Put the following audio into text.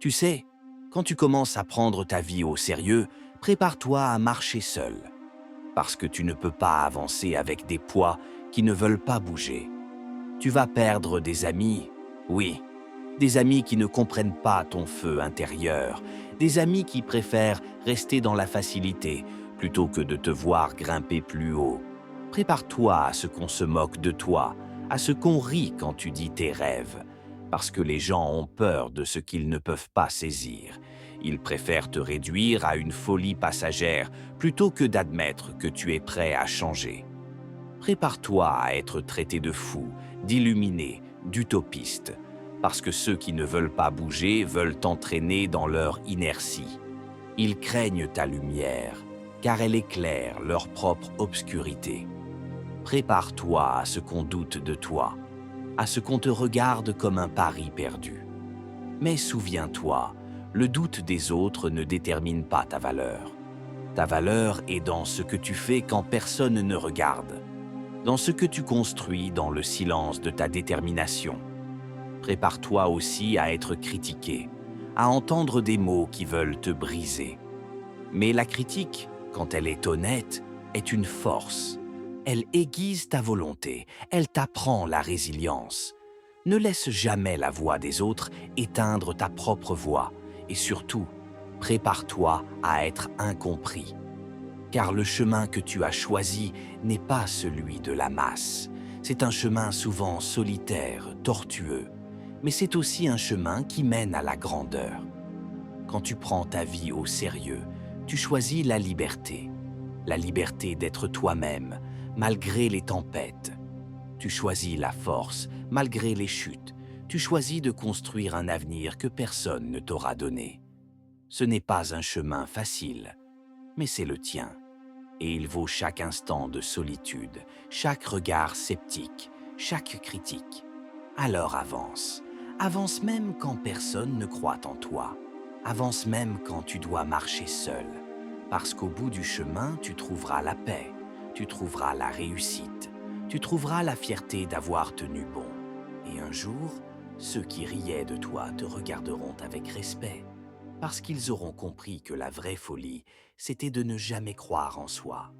Tu sais, quand tu commences à prendre ta vie au sérieux, prépare-toi à marcher seul, parce que tu ne peux pas avancer avec des poids qui ne veulent pas bouger. Tu vas perdre des amis, oui, des amis qui ne comprennent pas ton feu intérieur, des amis qui préfèrent rester dans la facilité plutôt que de te voir grimper plus haut. Prépare-toi à ce qu'on se moque de toi, à ce qu'on rit quand tu dis tes rêves, parce que les gens ont peur de ce qu'ils ne peuvent pas saisir. Ils préfèrent te réduire à une folie passagère plutôt que d'admettre que tu es prêt à changer. Prépare-toi à être traité de fou, d'illuminé, d'utopiste, parce que ceux qui ne veulent pas bouger veulent t'entraîner dans leur inertie. Ils craignent ta lumière, car elle éclaire leur propre obscurité. Prépare-toi à ce qu'on doute de toi, à ce qu'on te regarde comme un pari perdu. Mais souviens-toi, le doute des autres ne détermine pas ta valeur. Ta valeur est dans ce que tu fais quand personne ne regarde, dans ce que tu construis dans le silence de ta détermination. Prépare-toi aussi à être critiqué, à entendre des mots qui veulent te briser. Mais la critique, quand elle est honnête, est une force. Elle aiguise ta volonté, elle t'apprend la résilience. Ne laisse jamais la voix des autres éteindre ta propre voix et surtout, prépare-toi à être incompris. Car le chemin que tu as choisi n'est pas celui de la masse. C'est un chemin souvent solitaire, tortueux, mais c'est aussi un chemin qui mène à la grandeur. Quand tu prends ta vie au sérieux, tu choisis la liberté d'être toi-même, malgré les tempêtes. Tu choisis la force, malgré les chutes. Tu choisis de construire un avenir que personne ne t'aura donné. Ce n'est pas un chemin facile, mais c'est le tien. Et il vaut chaque instant de solitude, chaque regard sceptique, chaque critique. Alors avance. Avance même quand personne ne croit en toi. Avance même quand tu dois marcher seul. Parce qu'au bout du chemin, tu trouveras la paix, tu trouveras la réussite, tu trouveras la fierté d'avoir tenu bon. Et un jour, ceux qui riaient de toi te regarderont avec respect, parce qu'ils auront compris que la vraie folie, c'était de ne jamais croire en soi.